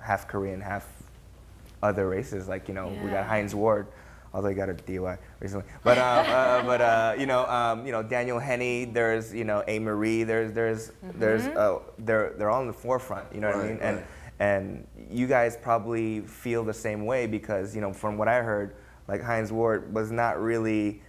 half Korean, half other races. Like, you know, we got Heinz Ward, although he got a DUI recently. But you know, Daniel Henney. There's, you know, A. Marie. They're all in the forefront. You know what I mean? And you guys probably feel the same way because, you know, from what I heard, like Heinz Ward was not really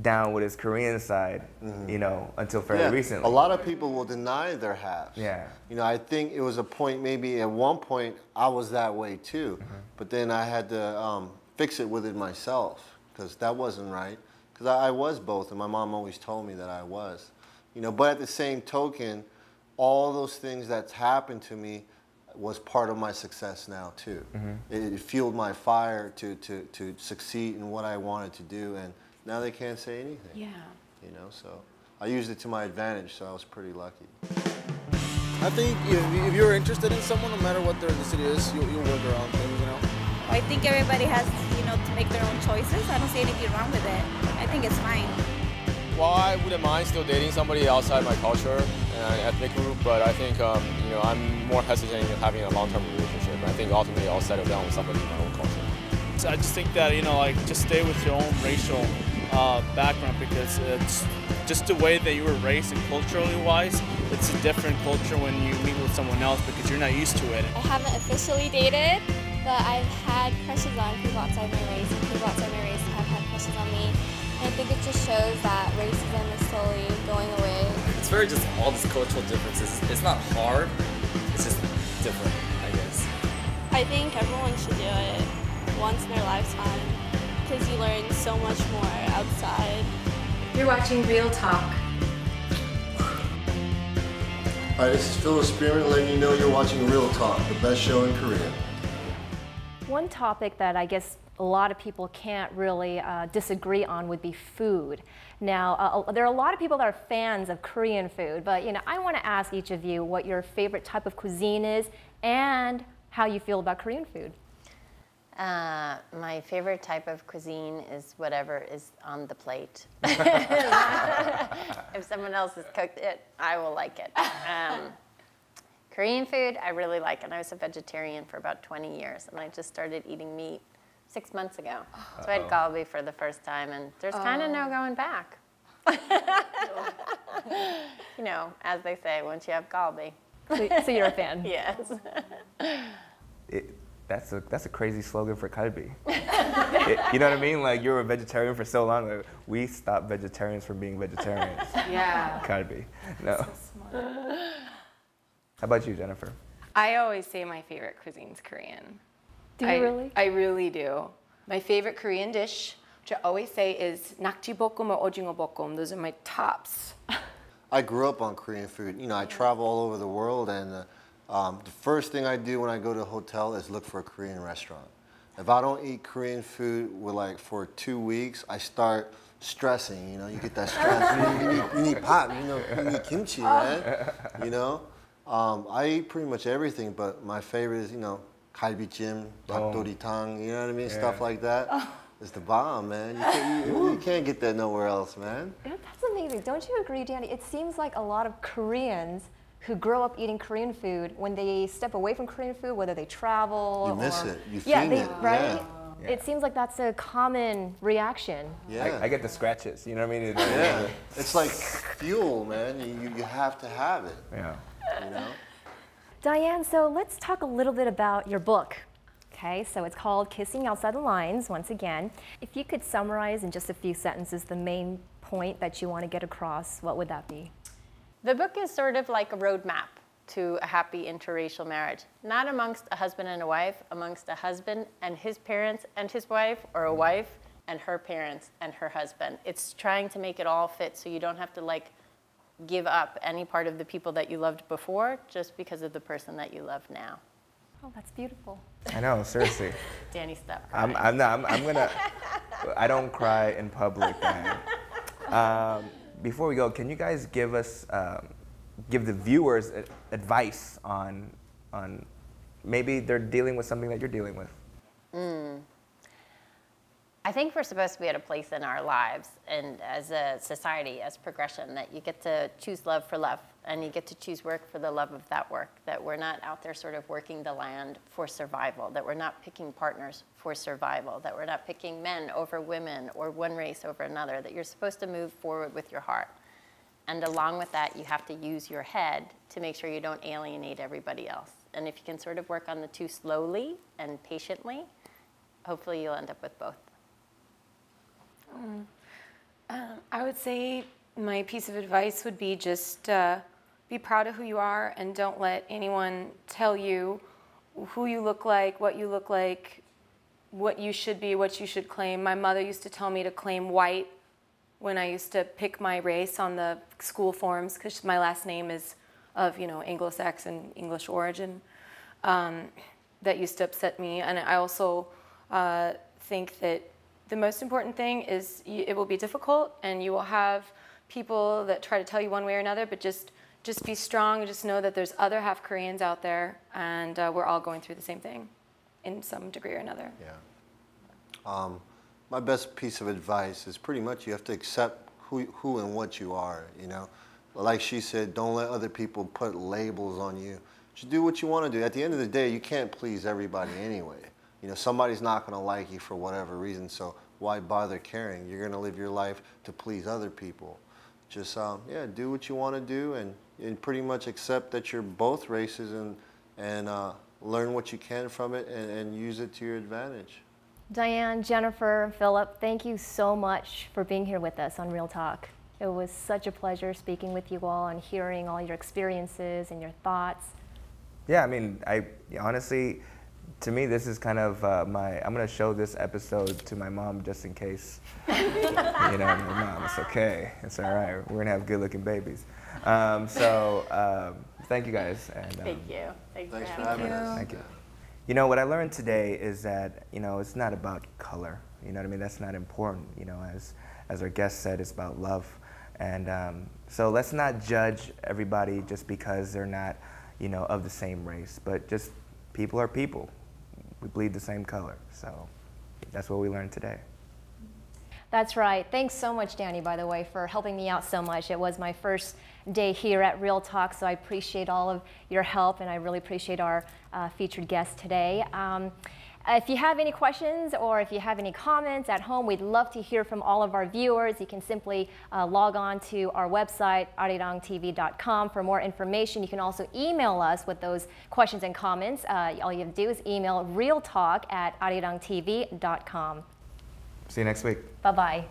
down with his Korean side, you know, until fairly recently. A lot of people will deny their halves. Yeah. You know, I think it was a point, maybe at one point, I was that way too. But then I had to fix it within myself because that wasn't right. Because I was both, and my mom always told me that I was. You know, but at the same token, all those things that's happened to me was part of my success now too. It fueled my fire to succeed in what I wanted to do, and now they can't say anything. Yeah. You know, so I used it to my advantage, so I was pretty lucky. I think if you're interested in someone, no matter what their ethnicity is, you'll work around things, you know? I think everybody has, you know, to make their own choices. I don't see anything wrong with it. I think it's fine. Well, I wouldn't mind still dating somebody outside my culture and ethnic group, but I think, you know, I'm more hesitant in having a long-term relationship. I think ultimately I'll settle down with somebody in my own culture. So I just think that, you know, like, just stay with your own racial background because it's just the way that you were raised and culturally wise, it's a different culture when you meet with someone else because you're not used to it. I haven't officially dated, but I've had crushes on people outside my race, and people outside my race have had crushes on me. I think it just shows that racism is slowly going away. It's very just all these cultural differences. It's not hard, it's just different, I guess. I think everyone should do it once in their lifetime because you learn so much more outside. You're watching Real Talk. Hi, this is Phyllis Spearman letting you know you're watching Real Talk, the best show in Korea. One topic that I guess a lot of people can't really disagree on would be food. Now, there are a lot of people that are fans of Korean food, but you know, I want to ask each of you what your favorite type of cuisine is and how you feel about Korean food. My favorite type of cuisine is whatever is on the plate. If someone else has cooked it, I will like it. Korean food, I really like, and I was a vegetarian for about 20 years, and I just started eating meat 6 months ago. So I had galbi for the first time, and there's kind of no going back. You know, as they say, once you have galbi. So you're a fan? Yes. That's a crazy slogan for kalbi. You know what I mean? Like, you were a vegetarian for so long. Like, we stopped vegetarians from being vegetarians. Yeah. Kalbi. No. So smart. How about you, Jennifer? I always say my favorite cuisine's Korean. Do you really? I really do. My favorite Korean dish, which I always say, is nakjibokum or ojingo bokum. Those are my tops. I grew up on Korean food. You know, I travel all over the world, and the first thing I do when I go to a hotel is look for a Korean restaurant. If I don't eat Korean food for 2 weeks, I start stressing. You know, you get that stress. you need pot. You know, you need kimchi, man. You know, I eat pretty much everything, but my favorite is, you know, galbichim, 닭도리탕. You know what I mean? Stuff like that. It's the bomb, man. You can't get that nowhere else, man. That's amazing. Don't you agree, Danny? It seems like a lot of Koreans who grow up eating Korean food, when they step away from Korean food, whether they travel you miss it. You feel it. Right? Yeah. It seems like that's a common reaction. Yeah. I get the scratches. You know what I mean? Yeah. It's like fuel, man. You have to have it. Yeah. You know? Diane, so let's talk a little bit about your book. Okay, so it's called Kissing Outside the Lines, once again. If you could summarize in just a few sentences the main point that you want to get across, what would that be? The book is sort of like a roadmap to a happy interracial marriage. Not amongst a husband and a wife, amongst a husband and his parents and his wife, or a wife and her parents and her husband. It's trying to make it all fit so you don't have to like give up any part of the people that you loved before just because of the person that you love now. Oh, that's beautiful. I know, seriously. Danny, stop crying. I'm gonna, I don't cry in public, Diane. Before we go, can you guys give us, give the viewers advice on maybe they're dealing with something that you're dealing with? I think we're supposed to be at a place in our lives and as a society, as progression, that you get to choose love for love and you get to choose work for the love of that work, that we're not out there sort of working the land for survival, that we're not picking partners for survival, that we're not picking men over women or one race over another, that you're supposed to move forward with your heart. And along with that, you have to use your head to make sure you don't alienate everybody else. And if you can sort of work on the two slowly and patiently, hopefully you'll end up with both. I would say my piece of advice would be just be proud of who you are and don't let anyone tell you who you look like, what you should be, what you should claim. My mother used to tell me to claim white when I used to pick my race on the school forms because my last name is of, Anglo-Saxon English origin. That used to upset me. And I also think that the most important thing is it will be difficult and you will have people that try to tell you one way or another, but just be strong and just know that there's other half Koreans out there and we're all going through the same thing in some degree or another. Yeah. My best piece of advice is pretty much you have to accept who and what you are, Like she said, don't let other people put labels on you. Just do what you want to do. At the end of the day, you can't please everybody anyway. Somebody's not going to like you for whatever reason, so why bother caring? You're going to live your life to please other people. Just, do what you want to do and pretty much accept that you're both races and learn what you can from it and use it to your advantage. Diane, Jennifer, Philip, thank you so much for being here with us on Real Talk. It was such a pleasure speaking with you all and hearing all your experiences and your thoughts. Yeah, I mean, honestly, to me, this is kind of I'm going to show this episode to my mom just in case. My mom, it's okay. It's all right. We're going to have good-looking babies. Thank you, guys. And, Thank you. Thanks for having us. Thank you. What I learned today is that, it's not about color. You know what I mean? That's not important. As our guest said, it's about love. And so let's not judge everybody just because they're not, of the same race. But just people are people. We bleed the same color. So that's what we learned today. That's right. Thanks so much, Danny, by the way, for helping me out so much. It was my first day here at Real Talk, so I appreciate all of your help, and I really appreciate our featured guest today. If you have any questions or if you have any comments at home, we'd love to hear from all of our viewers. You can simply log on to our website, arirangtv.com, for more information. You can also email us with those questions and comments. All you have to do is email realtalk@arirangtv.com. See you next week. Bye-bye.